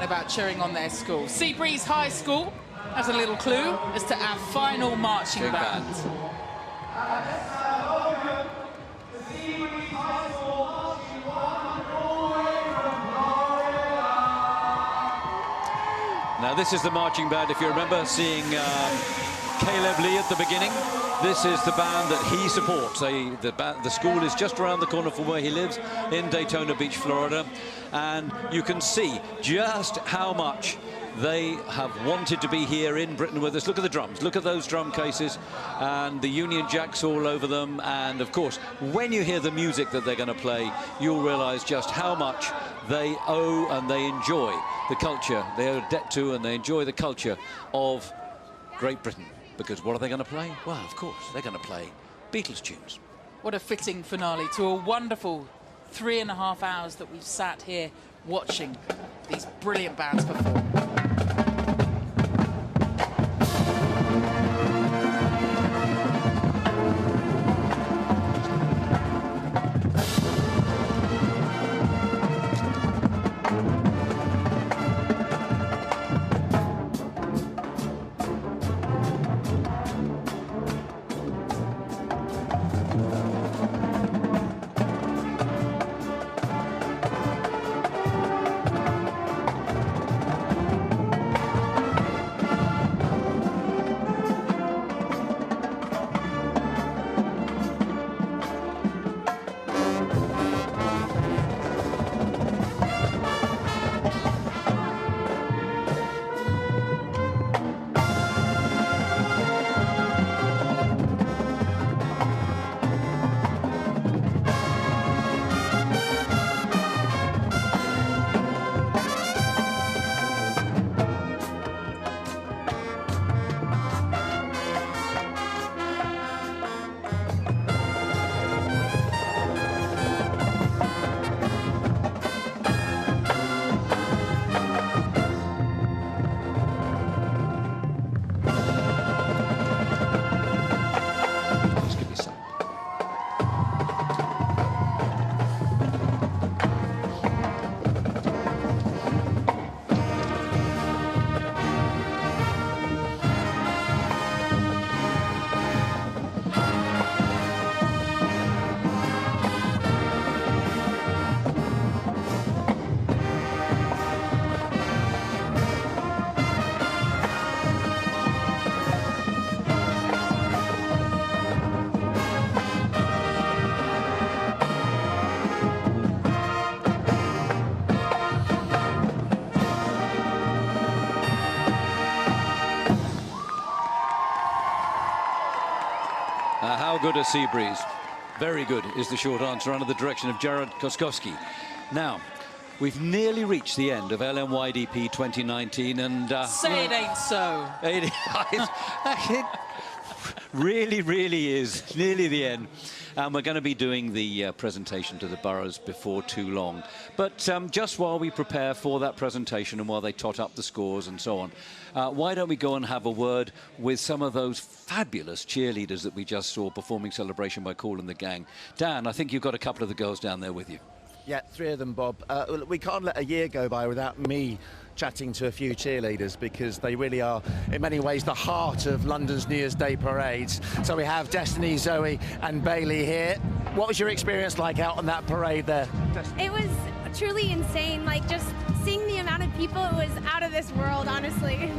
about cheering on their school. Seabreeze High School has a little clue as to our final marching band. Now this is the marching band, if you remember seeing Caleb Lee at the beginning. This is the band that he supports. The school is just around the corner from where he lives in Daytona Beach, Florida. And you can see just how much they have wanted to be here in Britain with us. Look at the drums, look at those drum cases and the Union Jacks all over them. And of course, when you hear the music that they're going to play, you'll realize just how much they owe and they enjoy the culture. They owe a debt to and they enjoy the culture of Great Britain. Because what are they going to play? Well, of course, they're going to play Beatles tunes. What a fitting finale to a wonderful 3.5 hours that we've sat here watching these brilliant bands perform. How good is Seabreeze? Very good is the short answer under the direction of Jared Koskowski. Now, we've nearly reached the end of LMYDP 2019 and... Say it ain't so. It really is nearly the end. And we're going to be doing the presentation to the boroughs before too long. But just while we prepare for that presentation and while they tot up the scores and so on, why don't we go and have a word with some of those fabulous cheerleaders that we just saw performing Celebration by Kool and the Gang. Dan, I think you've got a couple of the girls down there with you. Yeah, 3 of them, Bob. We can't let a year go by without me chatting to a few cheerleaders because they really are, in many ways, the heart of London's New Year's Day parades. So we have Destiny, Zoe and Bailey here. What was your experience like out on that parade there? It was truly insane, like just seeing the amount of people, it was out of this world, honestly.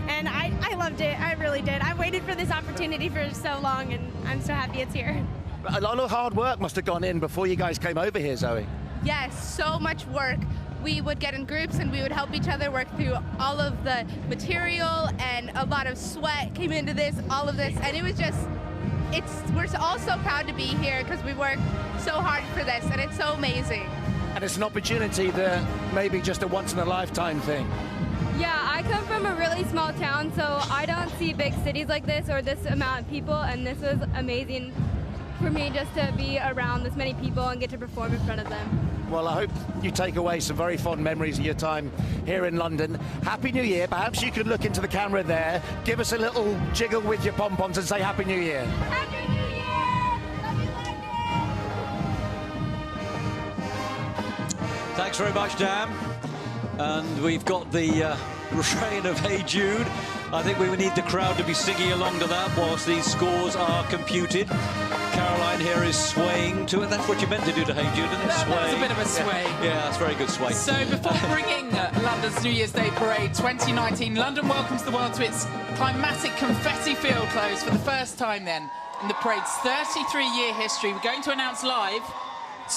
And I loved it, I really did. I waited for this opportunity for so long and I'm so happy it's here. A lot of hard work must have gone in before you guys came over here, Zoe. Yes, so much work. We would get in groups and we would help each other work through all of the material, and a lot of sweat came into this, all of this, and it was just, we're all so proud to be here because we worked so hard for this, and it's so amazing. And it's an opportunity that maybe just a once-in-a-lifetime thing. Yeah, I come from a really small town, so I don't see big cities like this or this amount of people, and this was amazing for me just to be around this many people and get to perform in front of them. Well, I hope you take away some very fond memories of your time here in London. Happy New Year. Perhaps you could look into the camera there, give us a little jiggle with your pom-poms and say Happy New Year. Happy New Year! Love you, London! Thanks very much, Dan. And we've got the refrain of Hey Jude. I think we need the crowd to be singing along to that whilst these scores are computed. Caroline here is swaying to it. That's what you meant to do to Hey Jude, isn't it? That was a bit of a sway. Yeah, that's very good sway. So before bringing London's New Year's Day Parade 2019, London welcomes the world to its climatic confetti field close for the first time then in the parade's 33-year history. We're going to announce live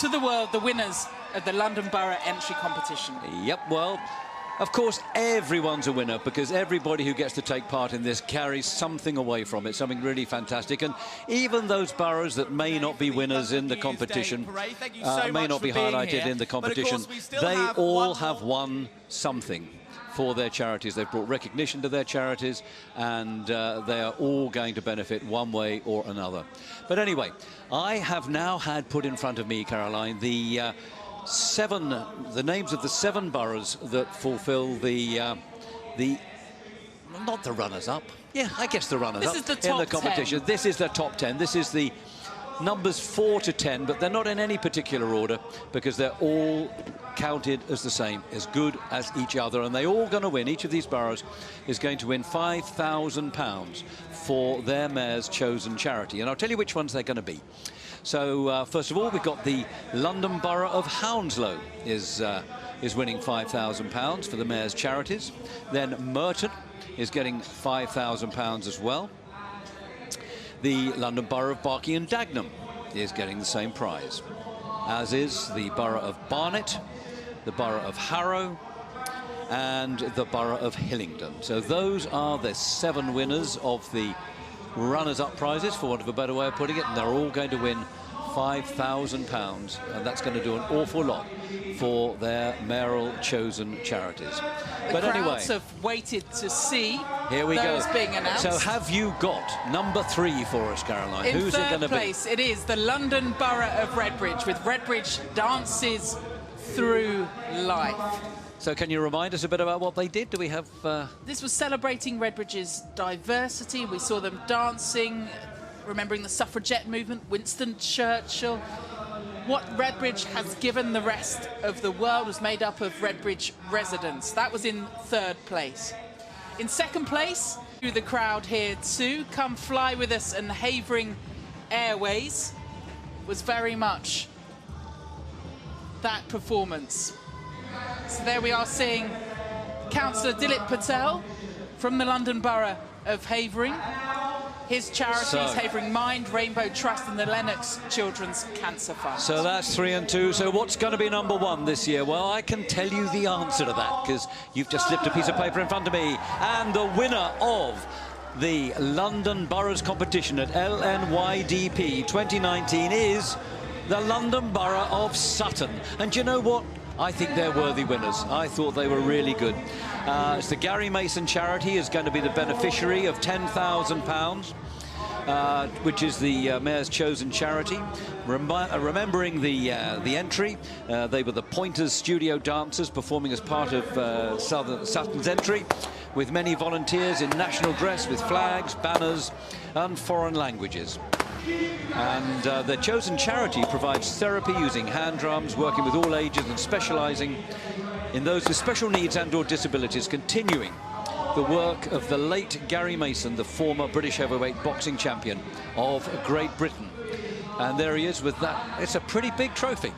to the world the winners of the London Borough Entry Competition. Yep, well, of course, everyone's a winner because everybody who gets to take part in this carries something away from it, something really fantastic. And even those boroughs that may not be winners in the competition, may not be highlighted in the competition, they all have won something for their charities. They've brought recognition to their charities, and they are all going to benefit one way or another. But anyway, I have now had put in front of me, Caroline, the names of the 7 boroughs that fulfill not the runners-up. Yeah, I guess the runners-up in the competition. 10. This is the top 10. This is the numbers 4 to 10, but they're not in any particular order because they're all counted as the same, as good as each other, and they're all going to win. Each of these boroughs is going to win £5,000 for their mayor's chosen charity, and I'll tell you which ones they're going to be. So first of all, we've got the London Borough of Hounslow is winning £5,000 for the mayor's charities. Then Merton is getting £5,000 as well. The London Borough of Barking and Dagenham is getting the same prize, as is the Borough of Barnet, the Borough of Harrow, and the Borough of Hillingdon. So those are the 7 winners of the runners-up prizes, for want of a better way of putting it, and they're all going to win £5,000, and that's going to do an awful lot for their mayoral chosen charities. The crowds have waited to see here we those go. being announced. So have you got number 3 for us, Caroline? In Who's it going to be? third place, it is the London Borough of Redbridge, with Redbridge Dances Through Life. So can you remind us a bit about what they did? Do we have... This was celebrating Redbridge's diversity. We saw them dancing, remembering the suffragette movement, Winston Churchill. What Redbridge has given the rest of the world was made up of Redbridge residents. That was in third place. In second place, the crowd here too, Come Fly With Us and Havering Airways was very much that performance. So there we are seeing Councillor Dilip Patel from the London Borough of Havering. His charities, Havering Mind, Rainbow Trust and the Lennox Children's Cancer Fund. So that's 3 and 2. So what's going to be number 1 this year? Well, I can tell you the answer to that because you've just slipped a piece of paper in front of me. And the winner of the London Boroughs competition at LNYDP 2019 is the London Borough of Sutton. And do you know what? I think they're worthy winners. I thought they were really good. It's the Gary Mason charity is going to be the beneficiary of £10,000, which is the mayor's chosen charity. Remembering the entry, they were the Pointers Studio Dancers performing as part of Sutton's entry, with many volunteers in national dress with flags, banners and foreign languages. And their chosen charity provides therapy using hand drums, working with all ages and specialising in those with special needs and or disabilities, continuing the work of the late Gary Mason, the former British heavyweight boxing champion of Great Britain. And there he is with that. It's a pretty big trophy.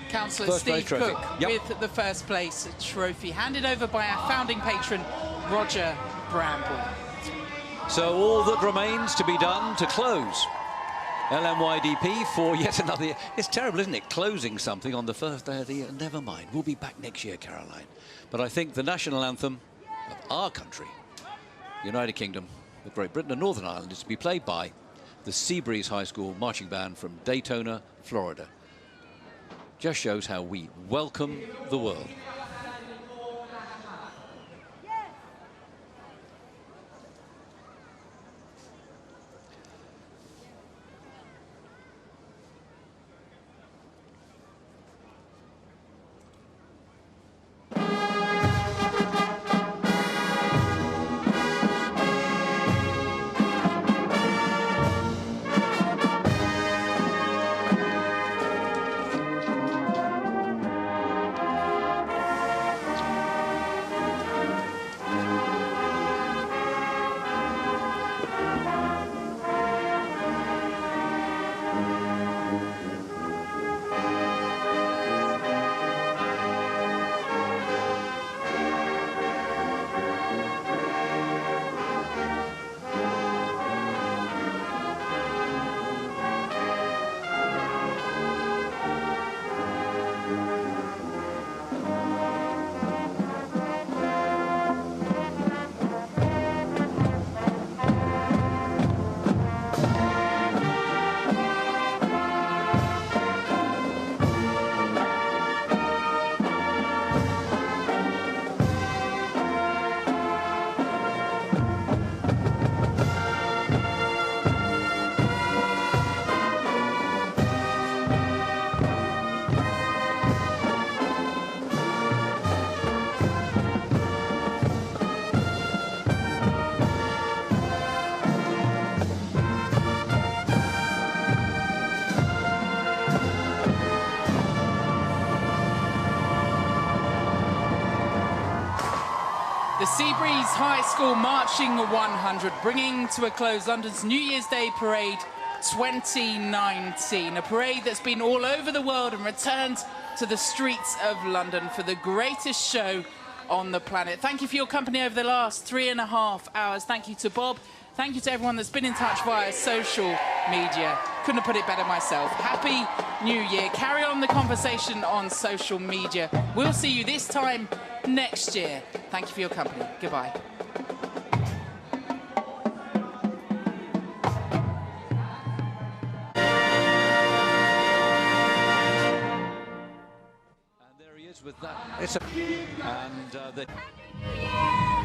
Councillor Steve Cook with the first place trophy, handed over by our founding patron, Roger Bramble. So all that remains to be done to close LNYDP for yet another... It's terrible, isn't it, closing something on the first day of the year? Never mind, we'll be back next year, Caroline. But I think the national anthem of our country, United Kingdom, of Great Britain and Northern Ireland, is to be played by the Seabreeze High School Marching Band from Daytona, Florida. Just shows how we welcome the world. The Seabreeze High School Marching 100, bringing to a close London's New Year's Day Parade 2019. A parade that's been all over the world and returned to the streets of London for the greatest show on the planet. Thank you for your company over the last 3.5 hours. Thank you to Bob. Thank you to everyone that's been in touch via social media. Couldn't have put it better myself. Happy New Year. Carry on the conversation on social media. We'll see you this time next year. Thank you for your company. Goodbye. And there he is with that. And